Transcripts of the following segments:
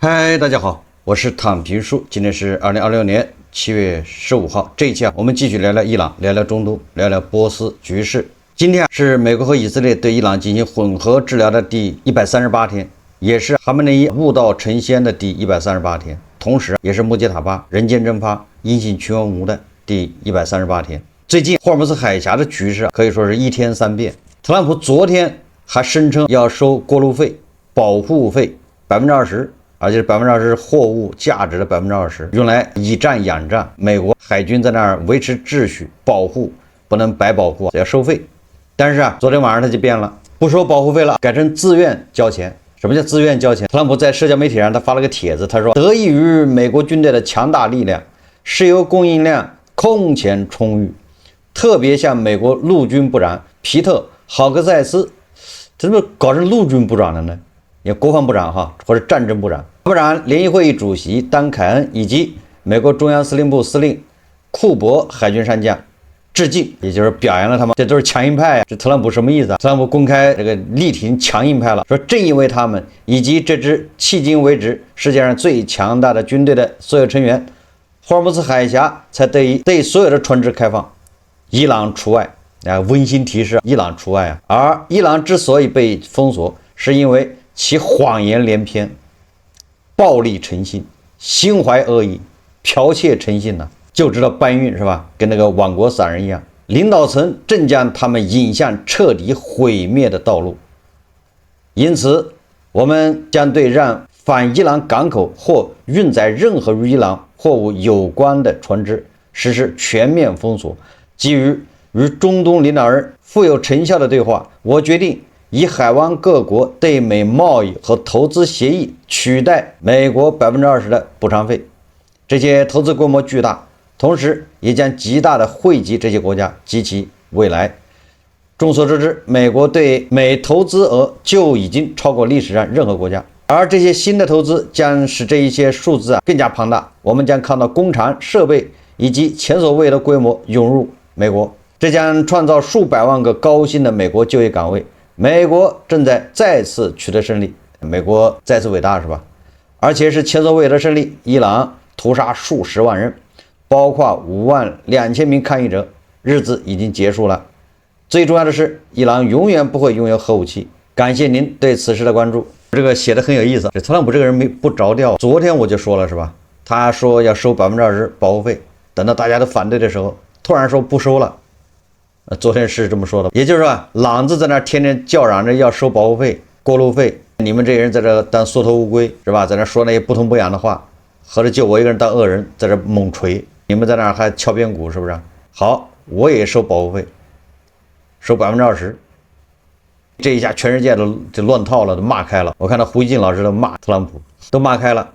嗨，大家好，我是躺平叔，今天是2026年7月15号。这一期我们继续聊聊伊朗，聊聊中东，聊聊波斯局势。今天是美国和以色列对伊朗进行混合治疗的第138天，也是哈梅内伊悟道成仙的第138天，同时也是穆杰塔巴人间蒸发、音信全无的第138天。最近霍尔木兹海峡的局势可以说是一天三变。特朗普昨天还声称要收过路费、保护费20%。而且是20%货物价值的20%，用来以战养战。美国海军在那儿维持秩序，保护不能白保护，要收费。但是昨天晚上他就变了，不收保护费了，改成自愿交钱。什么叫自愿交钱？特朗普在社交媒体上他发了个帖子，他说：得益于美国军队的强大力量，石油供应量空前充裕，特别向美国陆军部长皮特·豪克塞斯，怎么搞成陆军部长了呢？也国防部长或者战争部长。部长联谊会议主席丹凯恩以及美国中央司令部司令库珀海军上将致敬，也就是表扬了他们。这都是强硬派这特朗普什么意思特朗普公开这个力挺强硬派了，说正因为他们以及这支迄今为止世界上最强大的军队的所有成员，霍尔木兹海峡才得以对所有的船只开放，伊朗除外温馨提示，伊朗除外而伊朗之所以被封锁，是因为其谎言连篇，暴力成性，心怀恶意，剽窃成性就知道搬运是吧？跟那个亡国散人一样，领导层正将他们引向彻底毁灭的道路。因此，我们将对让返伊朗港口或运载任何与伊朗货物有关的船只实施全面封锁。基于与中东领导人富有成效的对话，我决定以海湾各国对美贸易和投资协议取代美国20%的补偿费，这些投资规模巨大，同时也将极大的惠及这些国家及其未来。众所周知，美国对美投资额就已经超过历史上任何国家，而这些新的投资将使这一些数字更加庞大。我们将看到工厂、设备以及前所未有的规模涌入美国，这将创造数百万个高薪的美国就业岗位。美国正在再次取得胜利，美国再次伟大是吧？而且是前所未有的胜利。伊朗屠杀数十万人，包括52000名抗议者，日子已经结束了。最重要的是，伊朗永远不会拥有核武器。感谢您对此事的关注。这个写的很有意思，这特朗普这个人不着调。昨天我就说了是吧？他说要收20%保护费，等到大家都反对的时候，突然说不收了。昨天是这么说的，也就是说，朗子在那天天叫嚷着要收保护费、过路费，你们这些人在这当缩头乌龟是吧？在那说那些不痛不痒的话，合着就我一个人当恶人，在这猛锤，你们在那还敲边鼓是不是？好，我也收保护费，收20%。这一下全世界都乱套了，都骂开了。我看到胡锡进老师都骂特朗普，都骂开了。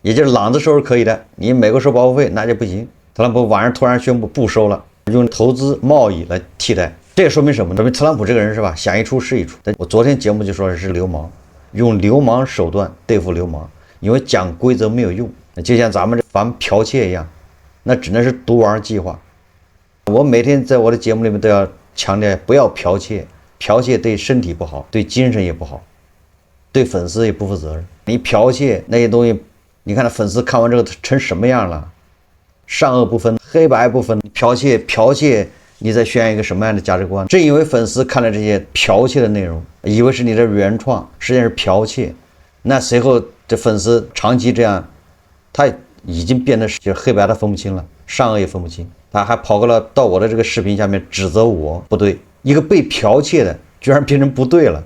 也就是朗子收是可以的，你美国收保护费那就不行。特朗普晚上突然宣布不收了。用投资贸易来替代，这也说明什么？说明特朗普这个人是吧，想一出是一出。我昨天节目就说是流氓，用流氓手段对付流氓，因为讲规则没有用，就像咱们这防剽窃一样，那只能是毒丸计划。我每天在我的节目里面都要强调，不要剽窃，剽窃对身体不好，对精神也不好，对粉丝也不负责任。你剽窃那些东西，你看那粉丝看完之后成什么样了？善恶不分，黑白不分，剽窃，你在宣扬一个什么样的价值观？正因为粉丝看了这些剽窃的内容，以为是你的原创，实际上是剽窃。那随后这粉丝长期这样，他已经变得就是黑白他分不清了，善恶也分不清。他还跑过来到我的这个视频下面指责我不对，一个被剽窃的居然变成不对了。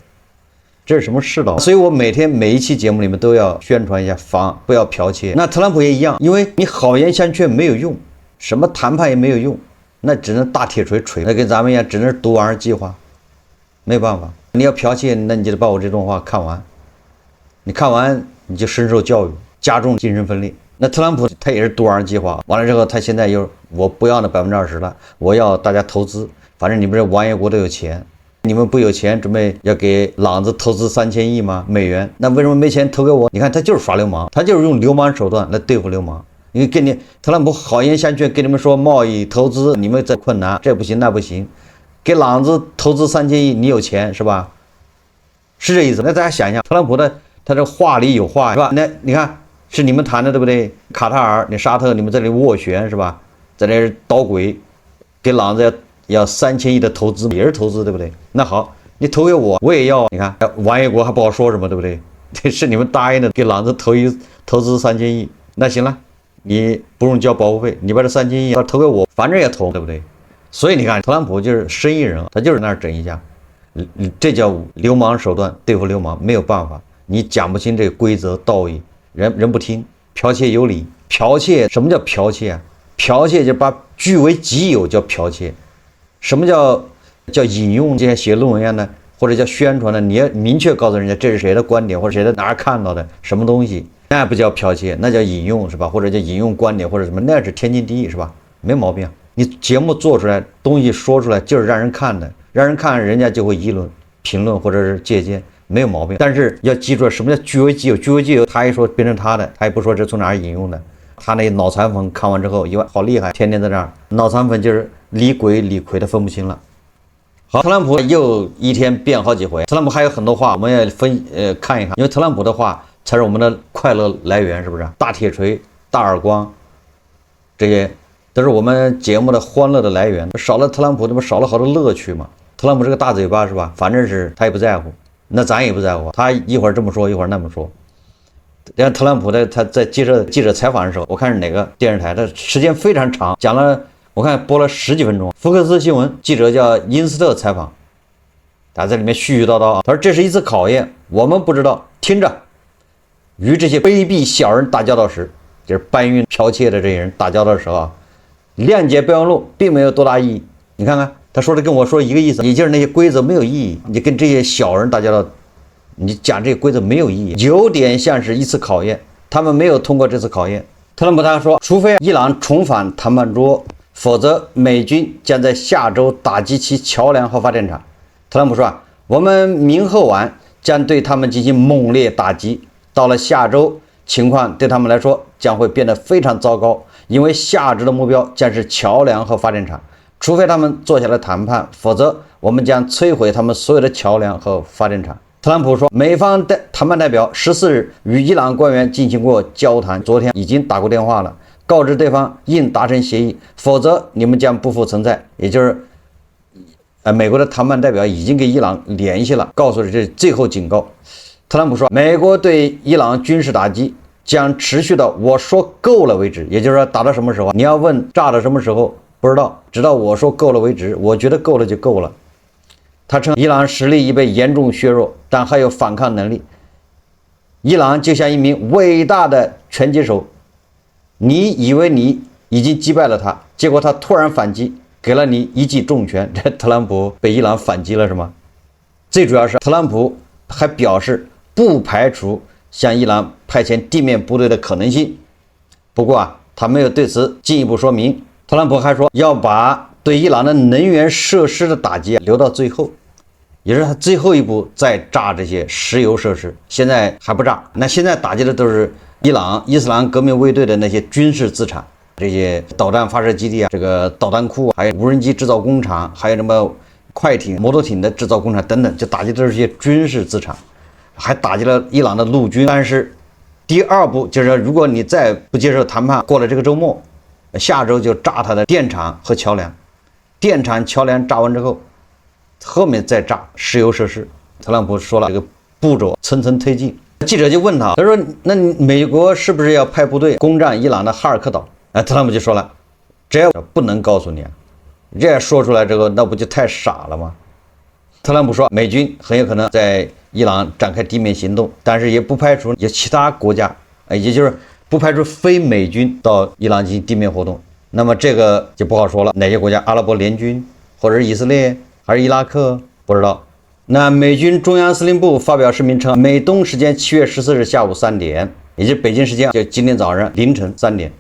这是什么世道？所以我每一期节目里面都要宣传一下，不要剽窃。那特朗普也一样，因为你好言相劝没有用，什么谈判也没有用，那只能大铁锤锤，那跟咱们一样，只能是毒丸计划，没有办法。你要剽窃，那你就得把我这段话看完，你看完你就深受教育，加重精神分裂。那特朗普他也是毒丸计划，完了之后他现在又我不要那20%了，我要大家投资，反正你们这王爷国都有钱。你们不有钱，准备要给朗子投资3000亿吗？美元？那为什么没钱投给我？你看他就是耍流氓，他就是用流氓手段来对付流氓。因为跟你特朗普好言相劝，跟你们说贸易投资，你们在困难，这不行那不行，给朗子投资3000亿，你有钱是吧？是这意思。那大家想一下，特朗普他他这话里有话，是吧？那你看是你们谈的，对不对？卡塔尔、你沙特，你们在这里斡旋，是吧？在这捣鬼，给朗子要3000亿的投资，也是投资，对不对？那好，你投给我，我也要。你看王爷国还不好说什么，对不对？这是你们答应的，给朗子投资3000亿，那行了，你不用交保护费，你把这3000亿要投给我，反正也投，对不对？所以你看，特朗普就是生意人，他就是那儿整一下，这叫流氓手段对付流氓，没有办法，你讲不清这个规则道义，人不听，剽窃有理，剽窃什么叫剽窃啊？剽窃就把据为己有叫剽窃，什么叫引用这些写论文的？或者叫宣传的，你要明确告诉人家这是谁的观点，或者谁在哪儿看到的什么东西，那不叫剽窃，那叫引用，是吧？或者叫引用观点或者什么，那是天经地义，是吧？没毛病。你节目做出来，东西说出来就是让人看的，让人看人家就会议论、评论或者是借鉴，没有毛病。但是要记住什么叫据为己有，据为己有，他一说变成他的，他也不说这从哪儿引用的。他那脑残粉看完之后，以为好厉害，天天在这儿，脑残粉就是李鬼李逵的分不清了。好，特朗普又一天变好几回。特朗普还有很多话，我们也看一看，因为特朗普的话才是我们的快乐来源，是不是？大铁锤、大耳光，这些都是我们节目的欢乐的来源。少了特朗普，这不少了好多乐趣吗？特朗普是个大嘴巴，是吧？反正是他也不在乎，那咱也不在乎。他一会儿这么说，一会儿那么说。像特朗普他在接受记者采访的时候，我看是哪个电视台，他时间非常长，讲了。我看播了10几分钟，福克斯新闻记者叫因斯特采访，他在里面絮絮叨叨，他说这是一次考验，我们不知道，听着，与这些卑鄙小人打交道时，就是搬运剽窃的这些人打交道的时候啊，谅解备忘录并没有多大意义。你看看他说的跟我说一个意思，也就是那些规则没有意义，你跟这些小人打交道，你讲这些规则没有意义，有点像是一次考验，他们没有通过这次考验。特朗普他说，除非伊朗重返谈判桌，否则美军将在下周打击其桥梁和发电厂。特朗普说啊，我们明后晚将对他们进行猛烈打击，到了下周情况对他们来说将会变得非常糟糕，因为下周的目标将是桥梁和发电厂，除非他们坐下来谈判，否则我们将摧毁他们所有的桥梁和发电厂。特朗普说，美方的谈判代表14日与伊朗官员进行过交谈，昨天已经打过电话了，告知对方应达成协议，否则你们将不复存在。也就是美国的谈判代表已经给伊朗联系了，告诉了这最后警告。特朗普说，美国对伊朗军事打击将持续到我说够了为止，也就是说打到什么时候？你要问炸到什么时候，不知道，直到我说够了为止，我觉得够了就够了。他称伊朗实力已被严重削弱，但还有反抗能力。伊朗就像一名伟大的拳击手，你以为你已经击败了他，结果他突然反击，给了你一记重拳。这特朗普被伊朗反击了是吗？最主要是特朗普还表示不排除向伊朗派遣地面部队的可能性，不过他没有对此进一步说明。特朗普还说要把对伊朗的能源设施的打击留到最后，也是他最后一步再炸这些石油设施，现在还不炸。那现在打击的都是伊朗伊斯兰革命卫队的那些军事资产，这些导弹发射基地啊，这个导弹库，还有无人机制造工厂，还有什么快艇、摩托艇的制造工厂等等，就打击的是这些军事资产，还打击了伊朗的陆军。但是第二步就是说，如果你再不接受谈判，过了这个周末，下周就炸他的电厂和桥梁。电厂、桥梁炸完之后，后面再炸石油设施。特朗普说了，这个步骤层层推进。记者就问他，他说：“那美国是不是要派部队攻占伊朗的哈尔克岛？”特朗普就说了：“这不能告诉你啊，这说出来之后，那不就太傻了吗？”特朗普说，美军很有可能在伊朗展开地面行动，但是也不排除有其他国家，也就是不排除非美军到伊朗进行地面活动。那么这个就不好说了，哪些国家？阿拉伯联军，或者是以色列，还是伊拉克？不知道。那美军中央司令部发表声明称，美东时间7月14日下午3点，也就是北京时间就今天早上凌晨3点，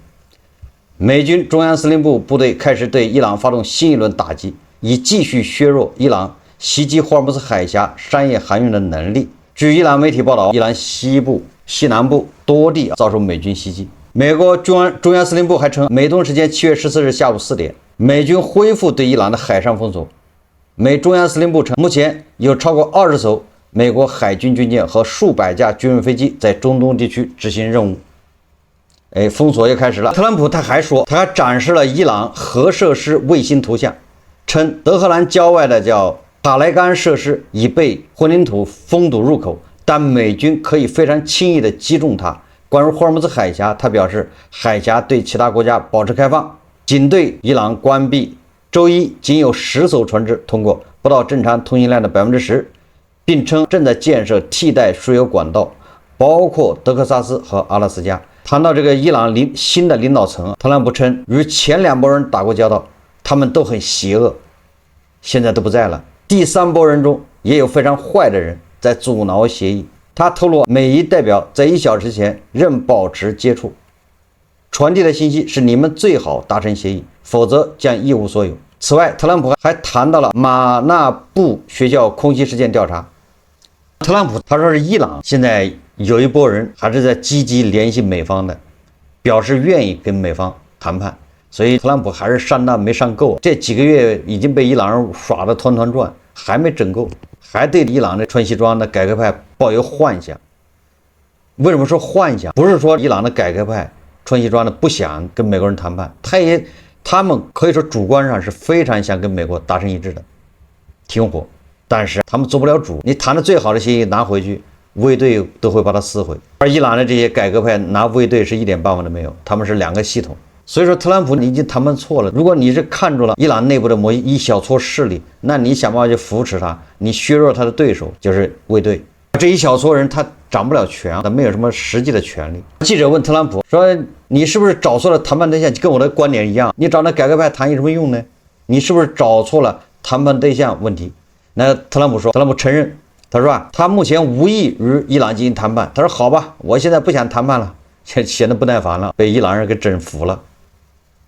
美军中央司令部部队开始对伊朗发动新一轮打击，以继续削弱伊朗袭击霍尔木兹海峡商业航运的能力。据伊朗媒体报道，伊朗西部、西南部多地遭受美军袭击。美国中央司令部还称，美东时间7月14日下午4点，美军恢复对伊朗的海上封锁。美中央司令部称，目前有超过20艘美国海军军舰和数百架军用飞机在中东地区执行任务。封锁又开始了。特朗普他还说，他还展示了伊朗核设施卫星图像，称德黑兰郊外的叫塔莱干设施已被混凝土封堵入口，但美军可以非常轻易地击中它。关于霍尔木兹海峡，他表示海峡对其他国家保持开放，仅对伊朗关闭。周一仅有10艘船只通过，不到正常通行量的10%，并称正在建设替代输油管道，包括德克萨斯和阿拉斯加。谈到这个伊朗新的领导层，特朗普称与前2拨人打过交道，他们都很邪恶，现在都不在了。第3拨人中也有非常坏的人在阻挠协议。他透露，每一代表在1小时前仍保持接触，传递的信息是你们最好达成协议，否则将一无所有。此外，特朗普还谈到了马纳布学校空袭事件调查。特朗普他说是伊朗现在有一波人还是在积极联系美方的，表示愿意跟美方谈判，所以特朗普还是上当没上够。这几个月已经被伊朗人耍得团团转，还没整够，还对伊朗的穿西装的改革派抱有幻想。为什么说幻想？不是说伊朗的改革派穿西装的不想跟美国人谈判，他们可以说主观上是非常想跟美国达成一致的停火，但是他们做不了主。你谈的最好的协议拿回去，卫队都会把它撕毁。而伊朗的这些改革派拿卫队是一点办法都没有，他们是2个系统。所以说特朗普你已经谈判错了。如果你是看出了伊朗内部的某一小撮势力，那你想办法去扶持他，你削弱他的对手就是卫队。这一小撮人他掌不了权，他没有什么实际的权利。记者问特朗普说，你是不是找错了谈判对象？跟我的观点一样，你找那改革派谈有什么用呢？你是不是找错了谈判对象问题？那特朗普说，特朗普承认，他说他目前无意与伊朗进行谈判。他说好吧，我现在不想谈判了，显得不耐烦了，被伊朗人给整服了。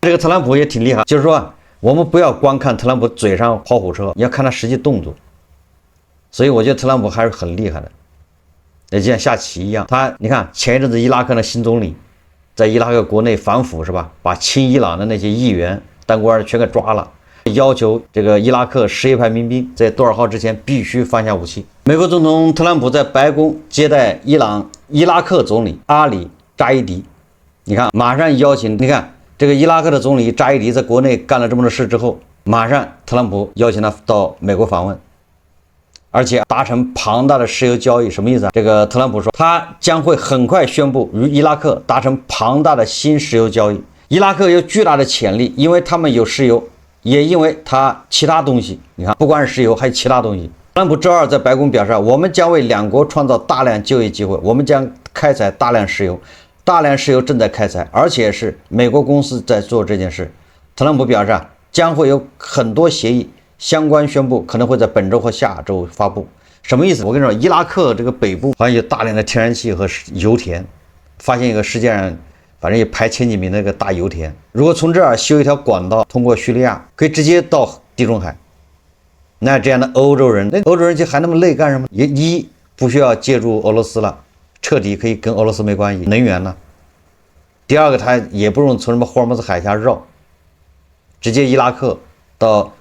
这个特朗普也挺厉害，就是说我们不要光看特朗普嘴上跑火车，你要看他实际动作。所以我觉得特朗普还是很厉害的，就像下棋一样。你看前一阵子伊拉克的新总理在伊拉克国内反腐是吧，把亲伊朗的那些议员当官全给抓了，要求这个伊拉克什叶派民兵在多少号之前必须放下武器。美国总统特朗普在白宫接待伊拉克总理阿里扎伊迪，你看马上邀请，你看这个伊拉克的总理扎伊迪在国内干了这么多事之后，马上特朗普邀请他到美国访问，而且达成庞大的石油交易。什么意思啊？这个特朗普说他将会很快宣布与伊拉克达成庞大的新石油交易。伊拉克有巨大的潜力，因为他们有石油，也因为它其他东西，你看不光是石油还有其他东西。特朗普周2在白宫表示，我们将为2国创造大量就业机会，我们将开采大量石油，大量石油正在开采，而且是美国公司在做这件事。特朗普表示将会有很多协议，相关宣布可能会在本周或下周发布。什么意思？我跟你说，伊拉克这个北部好像有大量的天然气和油田，发现一个世界上反正也排前几名的一个大油田。如果从这儿修一条管道通过叙利亚，可以直接到地中海，那这样的欧洲人就还那么累干什么？一不需要借助俄罗斯了，彻底可以跟俄罗斯没关系，能源呢。第二个，他也不用从什么霍尔木兹海峡绕，直接伊拉克到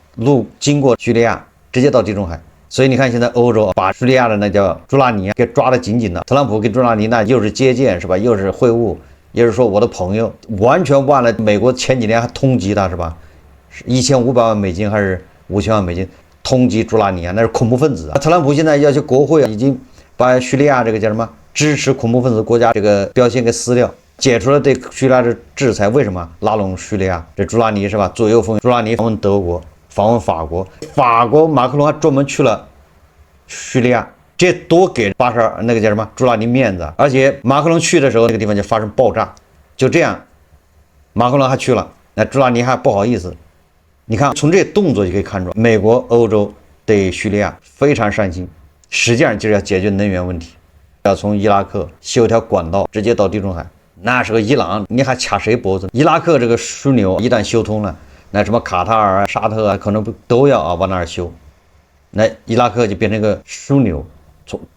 经过叙利亚，直接到地中海。所以你看现在欧洲把叙利亚的那叫朱拉尼给抓得紧紧的，特朗普跟朱拉尼那又是接见是吧，又是会晤，又是说我的朋友，完全忘了美国前几年还通缉他是吧，1500万美金还是5000万美金通缉朱拉尼那是恐怖分子啊。特朗普现在要求国会已经把叙利亚这个叫什么支持恐怖分子国家这个标签给撕掉，解除了对叙利亚的制裁。为什么拉拢叙利亚？这朱拉尼是吧，左右逢源。朱拉尼访问德国，访问法国马克龙还专门去了叙利亚，这多给巴沙尔那个叫什么朱拉尼面子。而且马克龙去的时候，那个地方就发生爆炸，就这样马克龙还去了，那朱拉尼还不好意思。你看从这些动作就可以看出，美国欧洲对叙利亚非常上心，实际上就是要解决能源问题，要从伊拉克修一条管道直接到地中海。那时候伊朗你还卡谁脖子？伊拉克这个枢纽一旦修通了，那什么卡塔尔沙特可能都要往那儿修，那伊拉克就变成一个枢纽，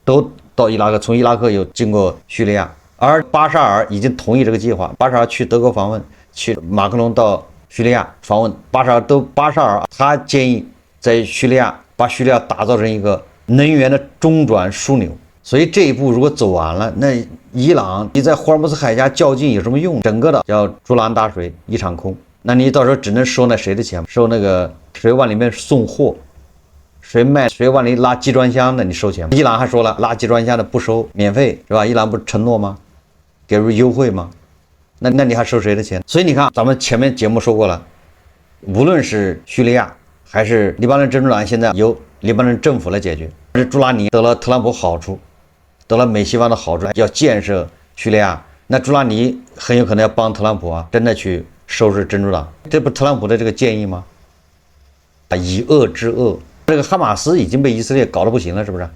都到伊拉克，从伊拉克又经过叙利亚。而巴沙尔已经同意这个计划，巴沙尔去德国访问，去马克龙到叙利亚访问，巴沙尔他建议在叙利亚把叙利亚打造成一个能源的中转枢纽。所以这一步如果走完了，那伊朗你在霍尔木兹海峡较劲有什么用？整个的叫竹篮打水一场空。那你到时候只能收那谁的钱？收那个谁往里面送货，谁往里拉集装箱的，你收钱吗？伊朗还说了，拉集装箱的不收，免费是吧？伊朗不是承诺吗？给入优惠吗？那你还收谁的钱？所以你看，咱们前面节目说过了，无论是叙利亚还是黎巴嫩真主党，现在由黎巴嫩政府来解决。是朱拉尼得了特朗普好处，得了美西方的好处，要建设叙利亚，那朱拉尼很有可能要帮特朗普啊，真的去收拾真主党。这不特朗普的这个建议吗？以恶制恶，这个哈马斯已经被以色列搞得不行了，是不是？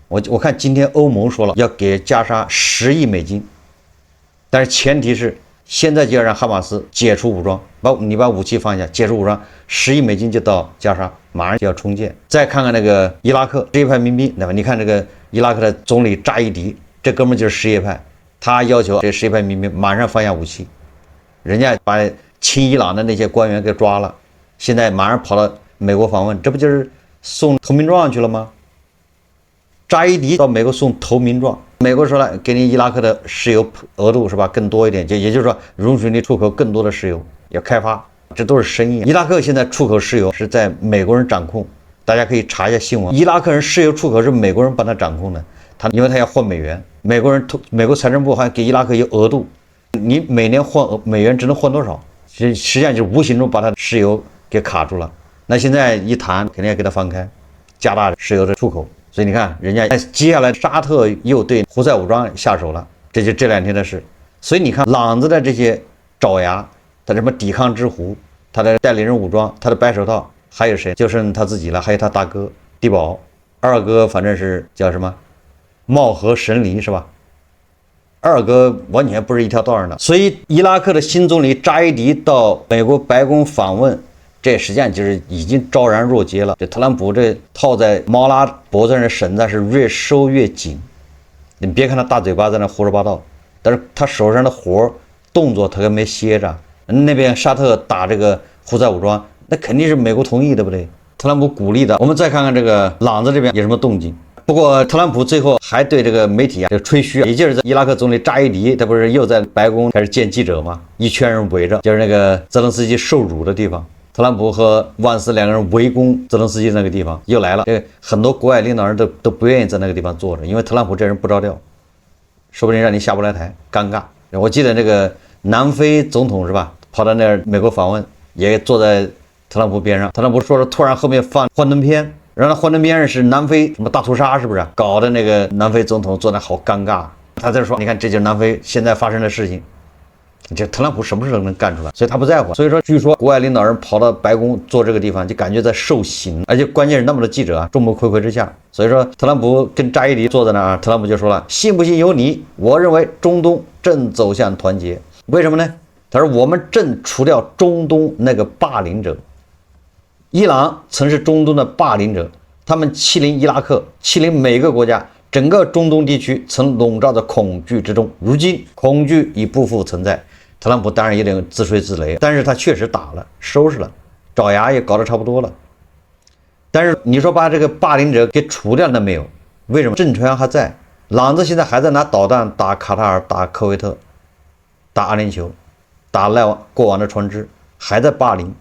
我看今天欧盟说了要给加沙10亿美金，但是前提是现在就要让哈马斯解除武装，你把武器放下，解除武装，10亿美金就到加沙，马上就要重建。再看看那个伊拉克什叶派民兵，对吧？你看这个伊拉克的总理扎伊迪，这哥们就是什叶派，他要求这什叶派民兵马上放下武器，人家把亲伊朗的那些官员给抓了，现在马上跑到美国访问，这不就是送投名状去了吗？扎伊迪到美国送投名状，美国说了，给你伊拉克的石油额度是吧更多一点，也就是说容许你出口更多的石油，要开发，这都是生意。伊拉克现在出口石油是在美国人掌控，大家可以查一下新闻，伊拉克人石油出口是美国人帮他掌控的，因为他要换美元，美国财政部还给伊拉克有额度，你每年换美元只能换多少？实际上就是无形中把他的石油给卡住了。那现在一谈，肯定要给他放开，加大石油的出口。所以你看，人家接下来沙特又对胡塞武装下手了，这就这2天的事。所以你看，朗子的这些爪牙，他什么抵抗之狐，他的代理人武装，他的白手套，还有谁？就剩他自己了，还有他大哥地保，二哥反正是叫什么貌合神离是吧？二哥完全不是一条道上的。所以伊拉克的新总理扎伊迪到美国白宫访问，这实际上就是已经昭然若揭了。这特朗普这套在猫拉脖子上的绳子是越收越紧。你别看他大嘴巴在那胡说八道，但是他手上的活动作他可没歇着。那边沙特打这个胡塞武装，那肯定是美国同意，对不对？特朗普鼓励的。我们再看看这个朗子这边有什么动静。不过特朗普最后还对这个媒体这个吹嘘，也就是在伊拉克总理扎伊迪，他不是又在白宫开始见记者吗？一圈人围着，就是那个泽连斯基受辱的地方。特朗普和万斯2个人围攻泽连斯基那个地方又来了，这很多国外领导人都不愿意在那个地方坐着，因为特朗普这人不着调，说不定让你下不来台，尴尬。我记得这个南非总统是吧，跑到那儿美国访问，也坐在特朗普边上，特朗普说是突然后面放幻灯片，然后幻灯片是南非什么大屠杀是不是？搞得那个南非总统坐那好尴尬，他在说，你看这就是南非现在发生的事情。这特朗普什么事都能干出来，所以他不在乎。所以说，据说国外领导人跑到白宫坐这个地方，就感觉在受刑，而且关键是那么多记者啊，众目睽睽之下。所以说，特朗普跟扎伊迪坐在那儿，特朗普就说了：“信不信由你。我认为中东正走向团结，为什么呢？他说我们正除掉中东那个霸凌者。伊朗曾是中东的霸凌者，他们欺凌伊拉克，欺凌每个国家。”整个中东地区曾笼罩在恐惧之中，如今恐惧已不复存在。特朗普当然有点自吹自擂，但是他确实打了，收拾了，爪牙也搞得差不多了。但是你说把这个霸凌者给除掉了没有？为什么？政权还在，朗子现在还在拿导弹打卡塔尔、打科威特、打阿联酋、打过往的船只，还在霸凌，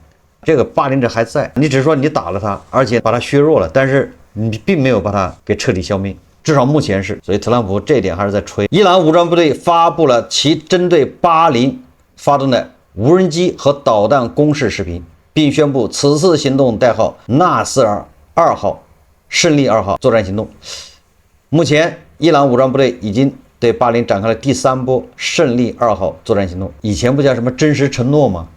这个霸凌者还在。你只是说你打了他，而且把他削弱了，但是你并没有把他给彻底消灭。至少目前是，所以特朗普这一点还是在吹。伊朗武装部队发布了其针对巴林发动的无人机和导弹攻势视频，并宣布此次行动代号纳斯尔2号、胜利2号作战行动。目前，伊朗武装部队已经对巴林展开了第3波胜利2号作战行动。以前不叫什么真实承诺吗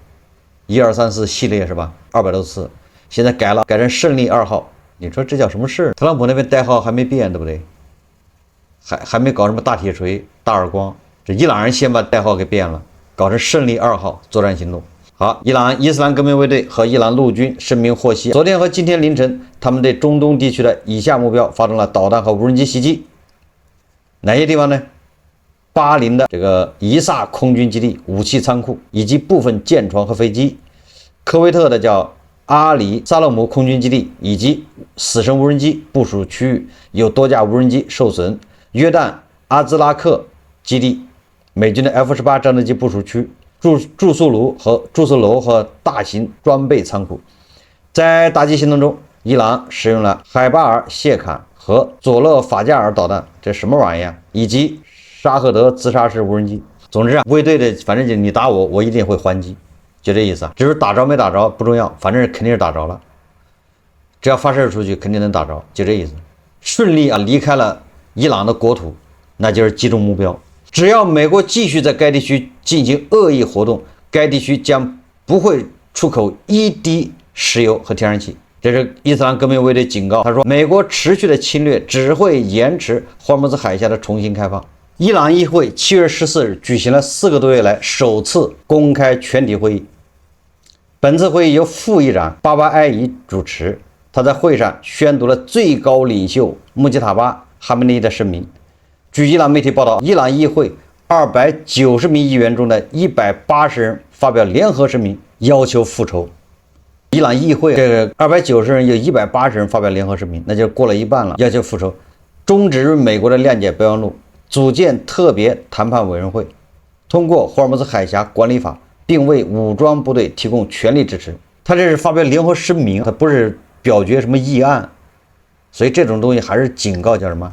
？1234系列是吧？200多次，现在改成胜利2号。你说这叫什么事？特朗普那边代号还没变，对不对？还没搞什么大铁锤、大耳光，这伊朗人先把代号给变了，搞成胜利2号作战行动。好，伊朗伊斯兰革命卫队和伊朗陆军声明获悉，昨天和今天凌晨，他们对中东地区的以下目标发动了导弹和无人机袭击。哪些地方呢？巴林的这个伊萨空军基地、武器仓库以及部分舰船和飞机；科威特的叫阿里萨勒姆空军基地以及死神无人机部署区域有多架无人机受损。约旦阿兹拉克基地美军的 F-18战斗机部署区、住宿楼和大型装备仓库。在打击行动中，伊朗使用了海巴尔谢坎和佐勒法加尔导弹，这什么玩意啊？以及沙赫德自杀式无人机。总之卫队的反正就你打我，我一定会还击，就这意思啊。至于打着没打着不重要，反正肯定是打着了，只要发射出去肯定能打着，就这意思。顺利离开了伊朗的国土，那就是击中目标。只要美国继续在该地区进行恶意活动，该地区将不会出口一滴石油和天然气。这是伊斯兰革命卫队警告，他说美国持续的侵略只会延迟霍尔木兹海峡的重新开放。伊朗议会7月14日举行了4个多月来首次公开全体会议。本次会议由副议长巴巴埃伊主持，他在会上宣读了最高领袖穆吉塔巴·哈梅内伊的声明。据伊朗媒体报道，伊朗议会290名议员中的180人发表联合声明，要求复仇。伊朗议会这个290人有180人发表联合声明，那就过了一半了，要求复仇，终止与美国的谅解备忘录，组建特别谈判委员会，通过霍尔木兹海峡管理法，并为武装部队提供全力支持。他这是发表联合声明，他不是表决什么议案，所以这种东西还是警告叫什么？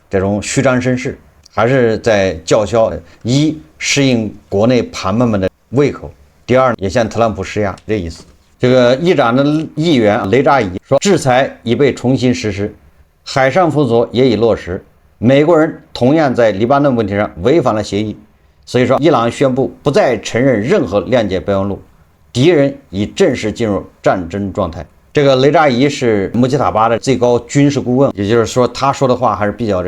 这种虚张声势，还是在叫嚣：一适应国内盘们们的胃口；第二也向特朗普施压，这意思。这个议长的议员雷扎伊说，制裁已被重新实施，海上封锁也已落实。美国人同样在黎巴嫩问题上违反了协议，所以说伊朗宣布不再承认任何谅解备忘录，敌人已正式进入战争状态。这个雷扎伊是穆吉塔巴的最高军事顾问，也就是说他说的话还是比较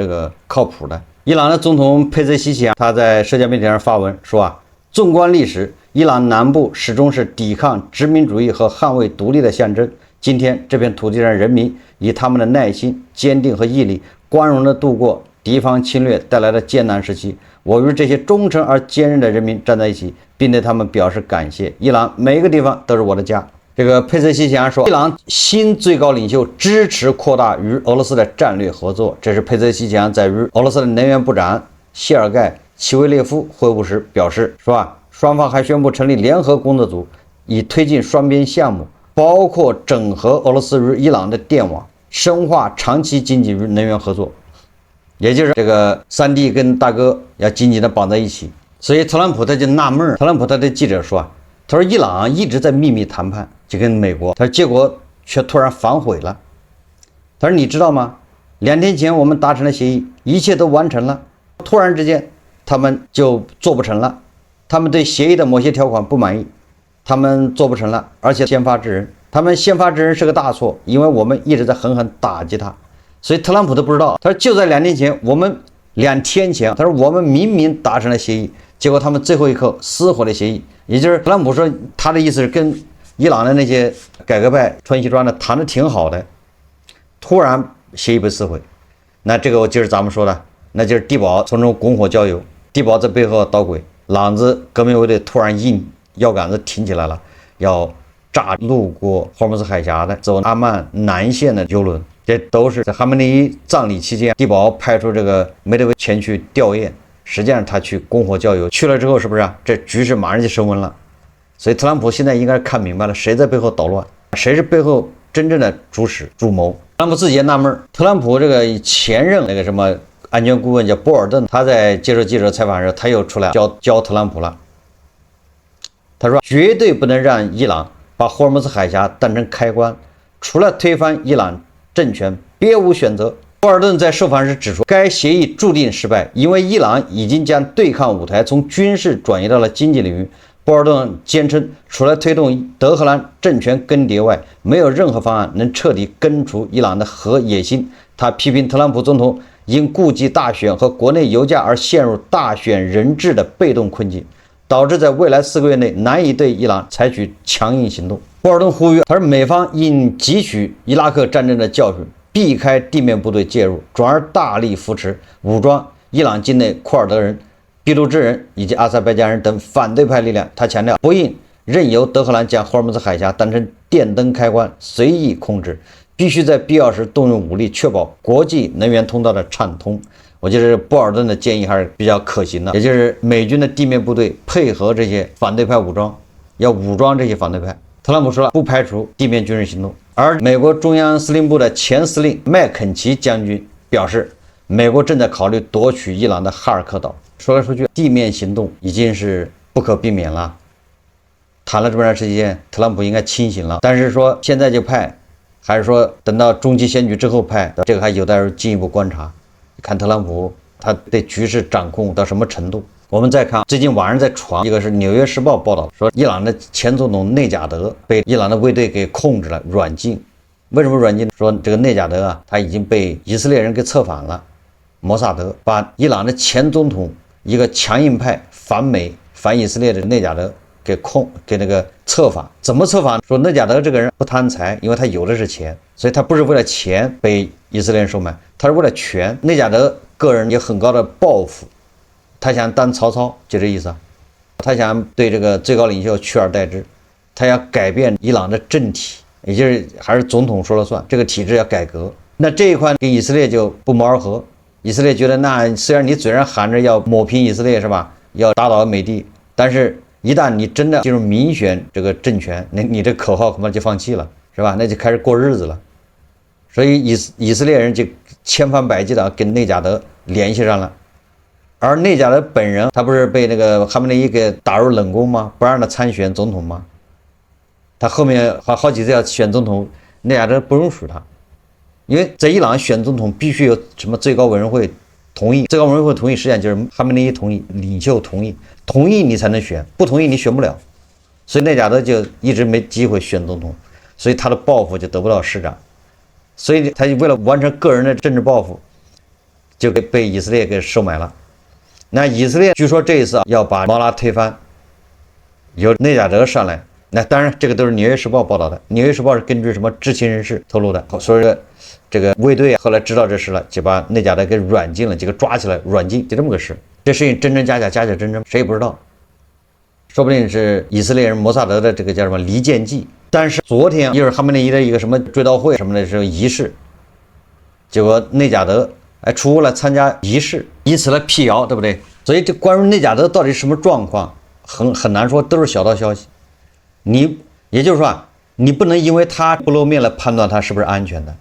靠谱的。伊朗的总统佩泽西奇他在社交媒体上发文说纵观历史，伊朗南部始终是抵抗殖民主义和捍卫独立的象征。今天这片土地上人民以他们的耐心、坚定和毅力，光荣地度过敌方侵略带来的艰难时期。我与这些忠诚而坚韧的人民站在一起，并对他们表示感谢。伊朗每一个地方都是我的家。这个佩泽西奇说，伊朗新最高领袖支持扩大与俄罗斯的战略合作。这是佩泽西奇在与俄罗斯的能源部长谢尔盖·齐维列夫会晤时表示，说双方还宣布成立联合工作组，以推进双边项目，包括整合俄罗斯与伊朗的电网，深化长期经济与能源合作。也就是这个三弟跟大哥要紧紧的绑在一起。所以特朗普他就纳闷，特朗普他对记者说他说伊朗一直在秘密谈判，就跟美国，他说结果却突然反悔了。他说你知道吗？2天前我们达成了协议，一切都完成了，突然之间他们就做不成了，他们对协议的某些条款不满意，他们做不成了，而且先发制人，他们先发制人是个大错，因为我们一直在狠狠打击他。所以特朗普都不知道，他说就在2天前，2天前，他说我们明明达成了协议，结果他们最后一刻撕毁了协议。也就是特朗普说他的意思是跟伊朗的那些改革派穿西装的谈的挺好的，突然协议被撕毁。那这个我今儿咱们说的，那就是地保从中拱火浇油，地保在背后捣鬼，朗子革命卫队突然腰杆子挺起来了，要炸路过霍尔木兹海峡的走阿曼南线的油轮。这都是在哈梅内伊葬礼期间，地保派出这个梅德韦前去吊唁，实际上他去拱火浇油去了之后，是不是这局势马上就升温了？所以特朗普现在应该看明白了，谁在背后捣乱，谁是背后真正的主使主谋。特朗普自己也纳闷，特朗普这个前任那个什么安全顾问叫波尔顿，他在接受记者采访时，他又出来教特朗普了。他说绝对不能让伊朗把霍尔木兹海峡当成开关，除了推翻伊朗政权别无选择。波尔顿在受访时指出，该协议注定失败，因为伊朗已经将对抗舞台从军事转移到了经济领域。波尔顿坚称，除了推动德黑兰政权更迭外，没有任何方案能彻底根除伊朗的核野心。他批评特朗普总统因顾及大选和国内油价而陷入大选人质的被动困境，导致在未来4个月内难以对伊朗采取强硬行动。波尔顿呼吁，他说美方应汲取伊拉克战争的教训，避开地面部队介入，转而大力扶持武装伊朗境内库尔德人、俾路支人以及阿塞拜疆人等反对派力量。他强调，不应任由德黑兰将霍尔木兹海峡当成电灯开关随意控制，必须在必要时动用武力，确保国际能源通道的畅通。我觉得波尔顿的建议还是比较可行的，也就是美军的地面部队配合这些反对派武装，要武装这些反对派。特朗普说了，不排除地面军事行动。而美国中央司令部的前司令麦肯齐将军表示，美国正在考虑夺取伊朗的哈尔科岛。说来说去，地面行动已经是不可避免了。谈了这么长时间，特朗普应该清醒了，但是说现在就派，还是说等到中期选举之后派，这个还有待进一步观察。看特朗普他对局势掌控到什么程度。我们再看最近网上在传，一个是《纽约时报》报道说，伊朗的前总统内贾德被伊朗的卫队给控制了，软禁。为什么软禁？说这个内贾德啊，他已经被以色列人给策反了。摩萨德把伊朗的前总统，一个强硬派反美反以色列的内贾德给那个策反。怎么策反？说内贾德这个人不贪财，因为他有的是钱，所以他不是为了钱被以色列人收买，他是为了权。内贾德个人有很高的抱负，他想当曹操，就这意思啊。他想对这个最高领袖取而代之，他要改变伊朗的政体，也就是还是总统说了算，这个体制要改革。那这一块跟以色列就不谋而合。以色列觉得，那虽然你嘴上喊着要抹平以色列是吧，要打倒美帝，但是一旦你真的进入民选这个政权，你这口号恐怕就放弃了，是吧？那就开始过日子了。所以以色列人就千方百计的跟内贾德联系上了。而内贾德本人，他不是被那个哈梅内伊给打入冷宫吗？不让他参选总统吗？他后面好几次要选总统，内贾德不容许他。因为在伊朗选总统必须有什么最高委员会同意，最高委员会同意实际上就是哈梅内伊同意，领袖同意你才能选，不同意你选不了。所以内贾德就一直没机会选总统，所以他的抱负就得不到施展。所以他为了完成个人的政治抱负，就被以色列给收买了。那以色列据说这一次要把毛拉推翻，由内贾德上来。那当然这个都是《纽约时报》报道的，《纽约时报》是根据什么知情人士透露的。所以这个卫队后来知道这事了，就把内贾德给软禁了，就给抓起来软禁，就这么个事。这事情真真假假，假假真真，谁也不知道。说不定是以色列人摩萨德的这个叫什么离间计。但是昨天又是哈梅内伊的一个什么追悼会什么的这个仪式，结果内贾德出来参加仪式，以此来辟谣，对不对？所以这关于内贾德到底什么状况，很难说，都是小道消息。也就是说你不能因为他不露面来判断他是不是安全的。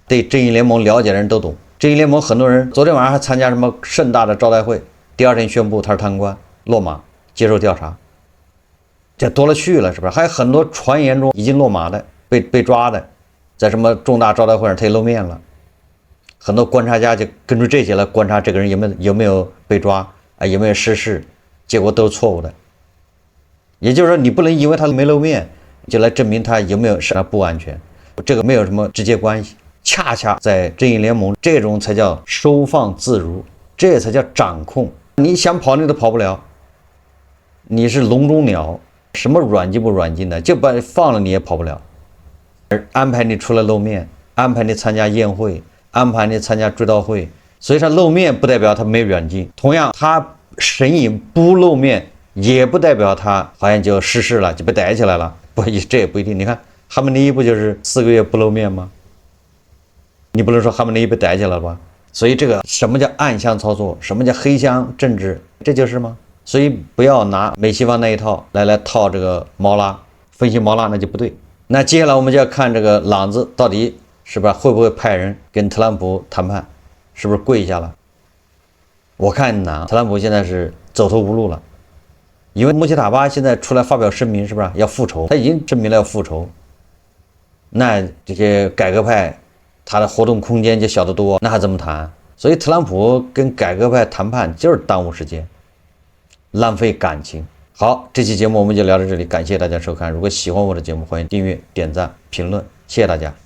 对正义联盟了解的人都懂，正义联盟很多人昨天晚上还参加什么盛大的招待会，第二天宣布他是贪官落马接受调查，这多了去了，是不是？还有很多传言中已经落马的被抓的，在什么重大招待会上他也露面了。很多观察家就根据这些来观察这个人有没有被抓有没有失事，结果都是错误的。也就是说，你不能因为他没露面就来证明他有没有是他不安全，这个没有什么直接关系。恰恰在正义联盟，这种才叫收放自如，这才叫掌控。你想跑你都跑不了，你是笼中鸟，什么软禁不软禁的，就把你放了你也跑不了。而安排你出来露面，安排你参加宴会，安排你参加追悼会，所以他露面不代表他没软禁。同样，他神隐不露面，也不代表他好像就失事了，就被逮起来了。不，这也不一定。你看哈梅内伊不就是4个月不露面吗？你不能说哈梅内伊被逮起来了吧？所以这个什么叫暗箱操作，什么叫黑箱政治，这就是吗？所以不要拿美西方那一套来套这个毛拉，分析毛拉那就不对。那接下来我们就要看这个朗子到底是吧，会不会派人跟特朗普谈判，是不是跪下了？我看呢，特朗普现在是走投无路了。因为穆奇塔巴现在出来发表声明，是不是要复仇？他已经证明了要复仇，那这些改革派他的活动空间就小得多，那还怎么谈？所以特朗普跟改革派谈判就是耽误时间，浪费感情。好，这期节目我们就聊到这里，感谢大家收看。如果喜欢我的节目，欢迎订阅、点赞、评论，谢谢大家。